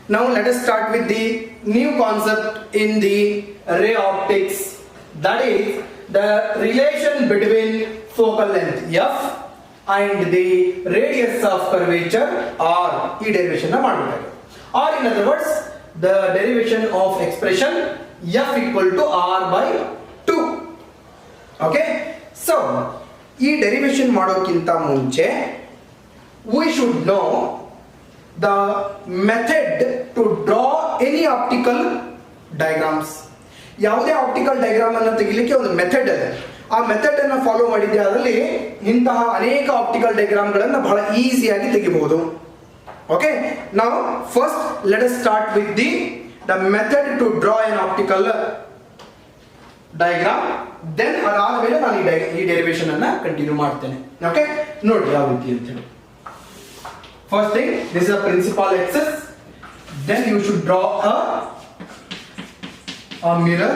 Now let us start with the new concept in the ray optics, that is the relation between focal length f and the radius of curvature r. ಈ derivation ನ ಮಾಡಬೇಕಾಗಿದೆ. Or in other words, the derivation of expression f equal to r by 2. Okay, so ಈ derivation ಮಾಡೋಕ್ಕಿಂತ ಮುಂಚೆ we should know the method to draw any optical diagrams. ಯಾವುದೇ optical diagram ಅನ್ನು ತೆಗಿಲಿಕ್ಕೆ ಒಂದು ಮೆಥಡ್ ಇದೆ. ಆ ಮೆಥಡ್ ಅನ್ನು ಫಾಲೋ ಮಾಡಿದ್ರೆ ಅದರಲ್ಲಿ ಇಂತಹ ಅನೇಕ ಆಪ್ಟಿಕಲ್ ಡಯಾಗ್ರಾಮ್ಗಳನ್ನು ಬಹಳ ಈಸಿಯಾಗಿ ತೆಗಿಬಹುದು. Okay, now first let us start with the method to draw an optical diagram. Then ಅದಾದ ಮೇಲೆ ನಾನು ಈ ಡೆರಿವೇಶನ್ ಅನ್ನ ಕಂಟಿನ್ಯೂ ಮಾಡ್ತೇನೆ. ಓಕೆ, ನೋಡಿ ಯಾವ ರೀತಿ ಅಂತ ಹೇಳಿ. First thing, this is a principal axis. Then you should draw a mirror.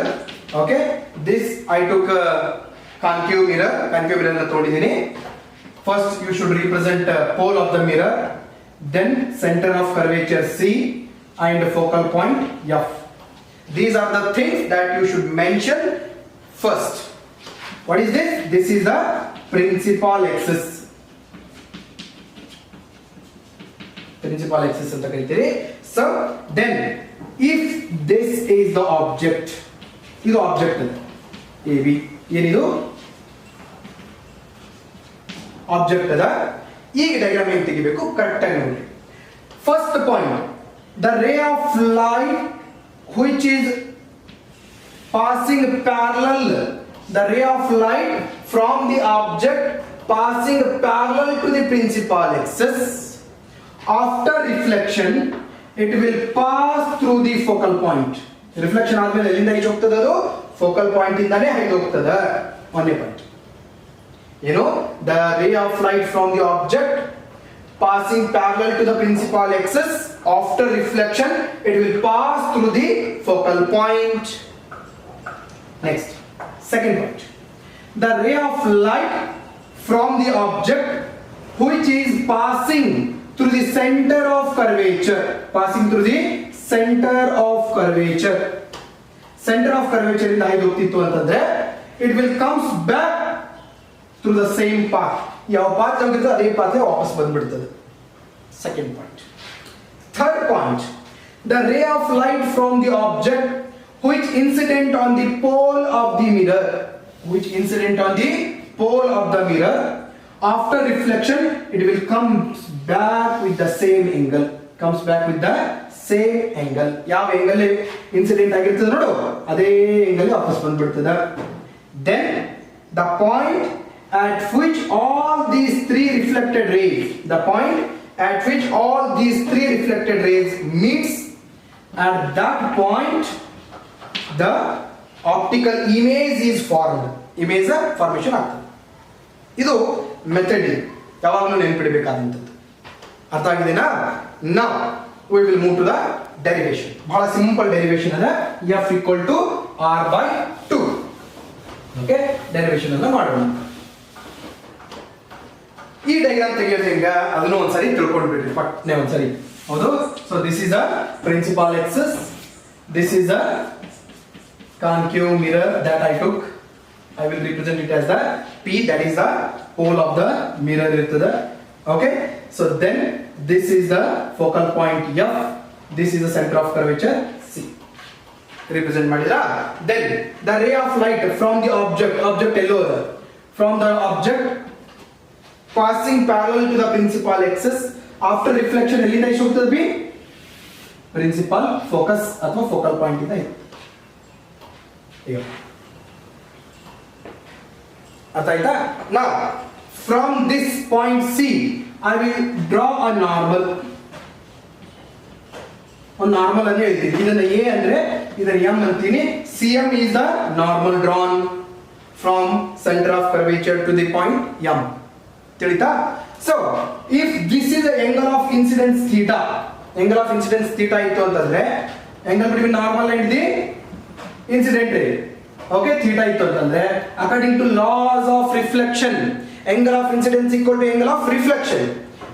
Okay, this I took a concave mirror na todidini. First you should represent pole of the mirror, then center of curvature C and focal point F. These are the things that you should mention first. What is this? This is the principal axis. Principal axis ಅಂತ ಕರೀತೀರಿ. So then if this is the object, ಇದು object AB, ಏನಿದು object ಅದ. ಈಗ diagram ಹೆಂಗೆ ತೆಗಿಬೇಕು correct ಆಗಿ ನೋಡಿ. First point, the ray of light which is passing parallel, the ray of light from the object passing parallel to the principal axis, after reflection it will pass through the focal point. Reflection ಆದ್ಮೇಲೆ ಎಲ್ಲಿಂದ ಹೀಗೆ ಹೋಗ್ತದೆ? ಅದು focal point ಇಂದಾನೆ ಹೀಗೆ ಹೋಗ್ತದೆ. ಒಂದೇ point ಏನು, the ray of light from the object passing parallel to the principal axis, after reflection it will pass through the focal point. Next, second point, the ray of light from the object which is passing through the center of curvature, passing through the center of curvature. Center of curvature ಇಂದ ಹೀಗೆ ಹೋಗ್ತಿತ್ತು ಅಂತಂದ್ರೆ it will comes back through the same path. ಯಾವ path ಹೋಗಿತ್ತು ಅದೇ path ವಾಪಸ್ ಬಂದ್ಬಿಡ್ತದೆ. Second point. Third point, the ray of light from the object which incident on the pole of the mirror, which incident on the pole of the mirror, after reflection it will come back with the same angle, comes back with the same angle. ಯಾವ angle incident ಆಗಿರ್ತದೆ ನೋಡು ಅದೇ angle ವಾಪಸ್ ಬಂದ್ಬಿಡ್ತದೆ. Then the point at which all these three reflected rays, the point at which all these three reflected rays meets, at that point the optical image is formed. Image formation ಆಗ್ತದೆ. ಇದು method, ಯಾವಾಗಲೂ ನೆನಪಿಡಬೇಕಾದಂಥದ್ದು. ಅರ್ಥ ಆಗಿದೆನಾ? Now we will move to the derivation. ಬಹಳ simple derivation ಅದ, f equal to r by 2. Okay, derivation ಅನ್ನ ಮಾಡೋಣ. ಈ diagram ತೆಗೆಯೋದು ಹೆಂಗ ಅದನ್ನು ಒಂದ್ಸರಿ ತಿಳ್ಕೊಂಡ್ಬಿಡ್ರಿ ಪಟ್ನೆ ಒಂದ್ಸರಿ. ಹೌದು, so this is a principal Axis, this is a concave mirror that I took. I will represent it as the P, that is the pole of the mirror ಇರ್ತದೆ. Okay, so then this is the focal point F, this is the center of curvature C. Represent ಮಾಡಿದ್ರಾ? Then the ray of light from the object yellow from the object passing parallel to the principal axis, after reflection ಎಲ್ಲಿಂದ ಎಷ್ಟು ಹೋಗ್ತದೆ B? Principal focus ಅಥವಾ focal point ಇಂದ ಅರ್ಥ ಆಯ್ತಾ? Now from this point C I will draw a normal. ಒಂದು normal ಅನ್ನು ಹೇಳ್ತೀನಿ. ಇದನ್ನ A ಅಂದ್ರೆ ಇದನ್ನ M ಅಂತೀನಿ. CM is the normal drawn from center of curvature to the point M. ತಿಳಿತಾ? So if this is the angle of incidence theta, angle of incidence theta ಇತ್ತು ಅಂತಂದ್ರೆ angle between normal and the incident ray, okay, theta ಇತ್ತು ಅಂತಂದ್ರೆ according to laws of reflection angle of incidence equal to angle of reflection.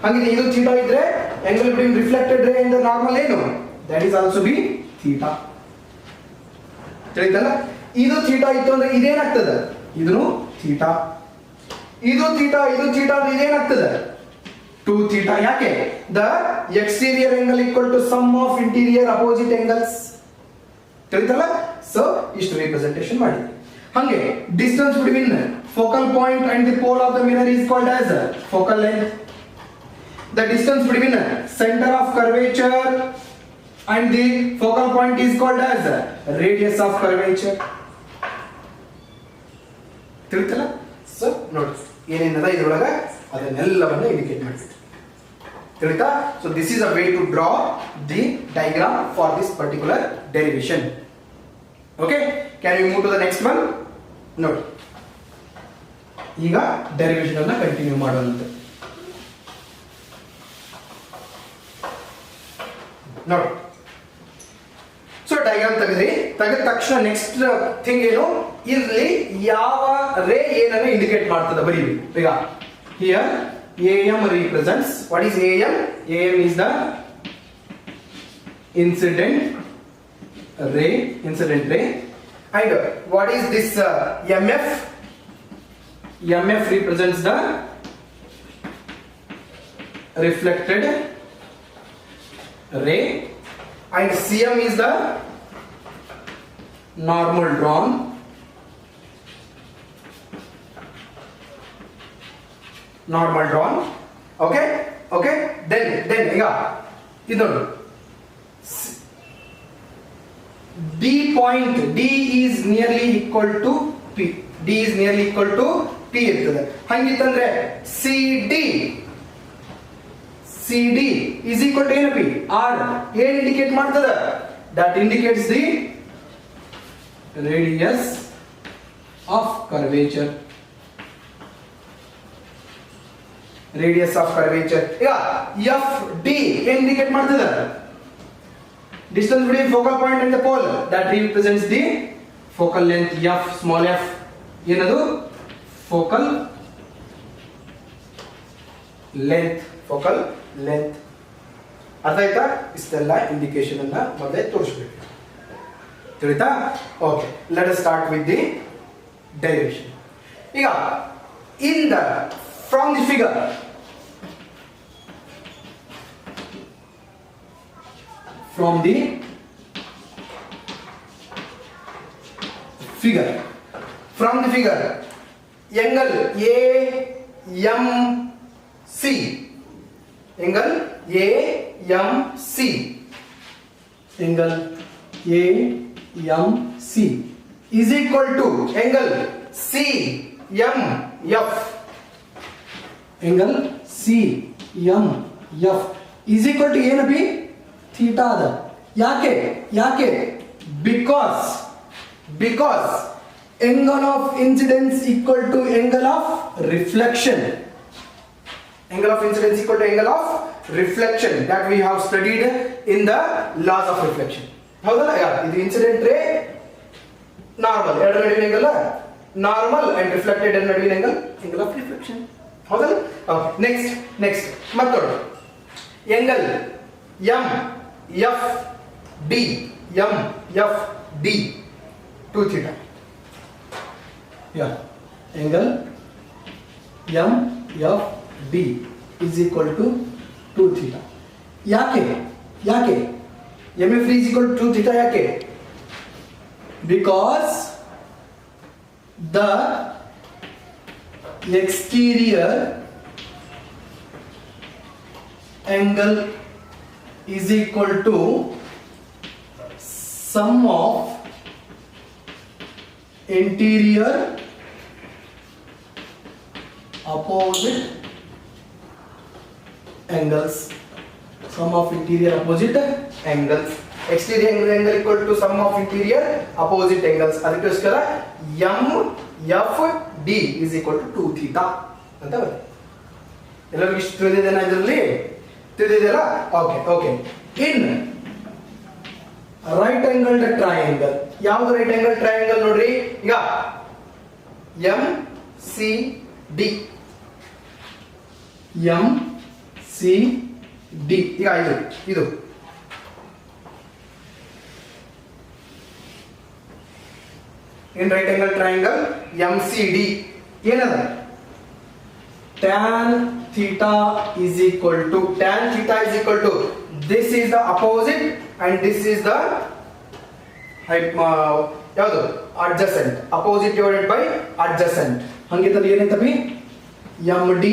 ಹಾಗೆ ಇದು theta ಇದ್ರೆ angle between reflected ray and the normal ಏನು that is also be theta. ತಿಳಿತಲ್ಲ? ಇದು theta ಇತ್ತು ಅಂದ್ರೆ ಇದೇನಾಗ್ತದೆ? ಇದನ್ನು ಥೀಟಾ. ಇದು ಥೀಟಾ ಅಂದ್ರೆ ಇದೇನಾಗ್ತದೆ? 2 theta. ಯಾಕೆ? The exterior angle equal to sum of interior opposite angles. ತಿಳಿತಲ್ಲ? ಸೊ ಇಷ್ಟು ರಿಪ್ರೆಸೆಂಟೇಷನ್ ಮಾಡಿ. ಹಂಗೆ distance between focal point and the pole of the mirror is called as focal length. The distance between center of curvature and the focal point is called as radius of curvature. ತಿಳಿತಲ್ಲ? So ನೋಡಿ ಏನೇನದ ಇದರೊಳಗೆ ಅದನ್ನೆಲ್ಲವನ್ನು indicate ಮಾಡ್ತೀವಿ. ತಿಳಿತಾ? So this is a way to draw the diagram for this particular derivation. Okay, can we move to the next one? ನೋಡಿ ಈಗ derivation ಅನ್ನು ಕಂಟಿನ್ಯೂ ಮಾಡೋಣ. ನೋಡಿ ಸೊ ಡಯಾಗ್ರಾಮ್ ತೆಗೆದ ತಕ್ಷಣ ನೆಕ್ಸ್ಟ್ ಥಿಂಗ್ ಏನು, ಇಲ್ಲಿ ಯಾವ ರೇ ಏನನ್ನ ಇಂಡಿಕೇಟ್ ಮಾಡ್ತದೆ ಬರೀರಿ. ಈಗ here AM represents, what is AM? AM is the incident ray, and what is this MF? MF represents the reflected ray, and CM is the normal drawn, okay, then ಈಗ ಇದು D point, D is nearly equal to P, ಇರ್ತದೆ. ಹಂಗಿತ್ತಂದ್ರೆ CD is equal to ಏನು P? R ಏನ್ indicate ಮಾಡ್ತದ? that indicates the radius of curvature. ಈಗ FD ಏನ್ indicate ಮಾಡ್ತದ? distance between focal point and the pole, that represents the focal length. F, small f ಏನದು? focal length. ಅರ್ಥ ಆಯ್ತಾ? ಇಷ್ಟೆಲ್ಲ ಇಂಡಿಕೇಶನ್ ಅನ್ನ ಮೊದಲೇ ತೋರಿಸಬೇಕು. ತಿಳಿತಾ? Okay, let us start with the derivation. ಈಗ from the figure, angle AMC is equal to angle CMF. Angle CMF is equal to ಏನು ಬಿ? ಥೀಟಾ ಅದ. ಯಾಕೆ? because angle of incidence equal to angle of reflection. That we have studied in the laws of reflection. ಹೌದಲ್ಲ? ಇದು incident ರೇ normal, ಎರಡು ನಡುವಿನ angle normal and reflected ನಡುವಿನ angle of reflection. ಹೌದಲ್ಲ? ನೆಕ್ಸ್ಟ್ ಮತ್ತೊಂದು angle MFD 2 theta. Angle MFD is equal to 2 theta. ಯಾಕೆ MFD is equal to 2 theta? ಯಾಕೆ? because the exterior angle is equal to sum of interior opposite angles. Exterior angle equal to sum of interior opposite angles. ಅದಕ್ಕೋಸ್ಕರ MFD is equal to 2 theta ಅಂತ ಬರುತ್ತೆ. ಎಲ್ಲರಿಗೂ ಇಷ್ಟು ತಿಳಿದಿದೆನಾ? ಇದರಲ್ಲಿ ತಿಳಿದಿದೆಯಲ್ಲ? Okay. In right angled triangle, ಯಾವುದು right angle triangle ನೋಡ್ರಿ. ಈಗ MCD ಈಗ ಇದು in right angle triangle MCD ಏನದ tan theta is equal to this is the opposite and this is the ಯಾವುದು adjacent, opposite divided by adjacent. ಹಂಗಿದ್ರೆ ಏನೈತವಿ MD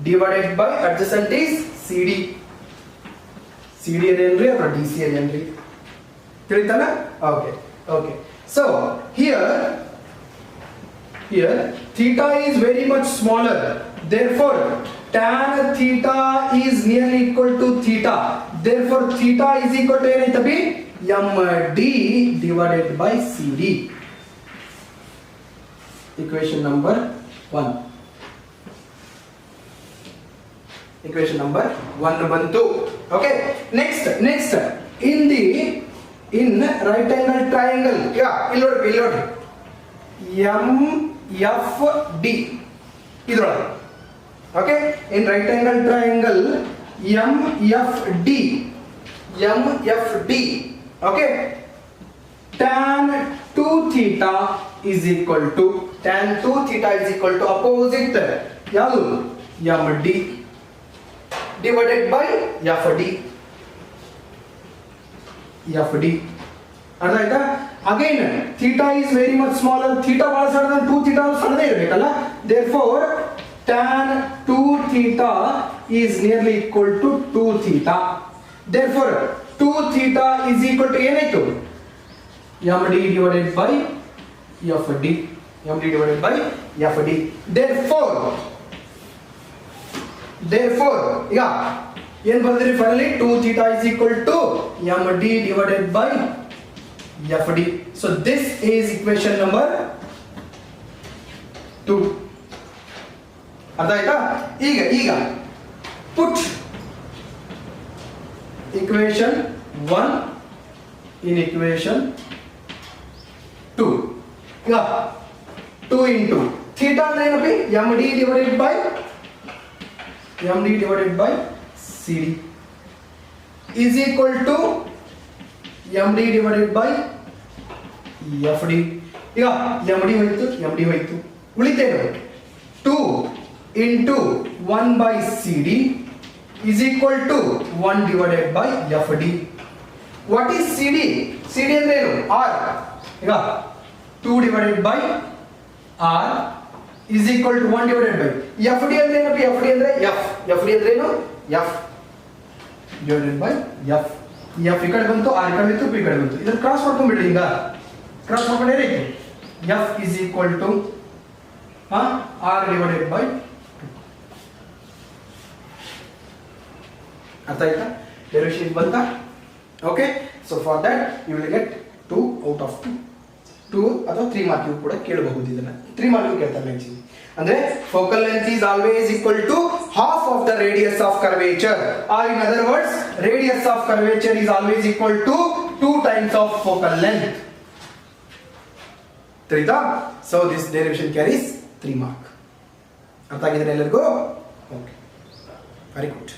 divided by adjacent is CD. CD ಏನ್ರಿ ಅಥವಾ DC ಏನ್ರಿ ತಿಳಿತಲ್ಲ? Okay. So here theta is very much smaller, therefore tan theta is nearly equal to theta, therefore theta is equal to ಏನೈತವಿ MD divided by CD. Equation number 1 ಬಂತು. Okay, next in right angle triangle ಇಲ್ಲಿ ನೋಡಿ MFD ಇದರೊಳಗೆ. Okay, in right angle triangle MFD okay, tan 2 theta is equal to opposite ಯಾವುದು MD divided by FD. ಅರ್ಥ ಆಯ್ತಾ? Again theta is very much smaller, theta ಬಹಳ ಸಣ್ಣ, 2 theta ಸಣ್ಣದೇ ಇರಬೇಕಲ್ಲ, therefore tan 2 theta is nearly equal to 2 theta, therefore 2 theta is equal to ಏನಾಯ್ತು MD divided by FD. therefore ಈಗ ಏನು ಬಂದ್ರಿ finally 2 theta is equal to MD divided by FD. so this is equation number 2. ಅರ್ಥ ಆಯ್ತಾ? ಈಗ put equation 1 in equation 2. ಈಗ 2 into theta ಅಂದ್ರೆ ಏನಪ್ಪಿ MD divided by CD is equal to MD divided by FD. ಈಗ MD ಹೋಯ್ತು ಉಳಿತೇನು 2 into 1 by CD is equal to 1 divided by FD. what is CD ಅಂದ್ರೆ ಏನು R. ಈಗ 2 divided by R is equal to 1 divided by FD ಅಂದ್ರೆ ಏನಪ್ಪ FD ಅಂದ್ರೆ F divided by F. F ಈ ಕಡೆ ಬಂತು, R ಈ ಕಡೆ ಬಂತು, P ಈ ಕಡೆ ಬಂತು. ಇದನ್ನ ಕ್ರಾಸ್ ಮಾಡ್ಕೊಂಡ್ಬಿಡ್ರಿ. ಈಗ ಕ್ರಾಸ್ ಮಾಡ್ಕೊಂಡ್ರೆ ಏನಾಯ್ತು F is equal to R divided by 2. ಅರ್ಥ ಆಯ್ತಾ? ಡೆರಿವೇಶನ್ ಬಂತಾ? Okay, so for that you will get 2 out of 2 ಅಥವಾ 3 ಮಾರ್ಕ್ ಕೂಡ ಕೇಳಬಹುದು. ಇದನ್ನ 3 ಮಾರ್ಕ್ ಕೇಳ್ತಾರೆ ಆಕ್ಚುಲಿ. ಅಂದ್ರೆ focal length is always equal to half of the radius of curvature, or in other words radius of curvature is always equal to 2 times of focal length. ತಿಳಿತಾ? so this derivation carries 3 mark. ಅರ್ಥ ಆಗಿದ್ರೆ ಎಲ್ಲರಿಗೂ? Okay, very good.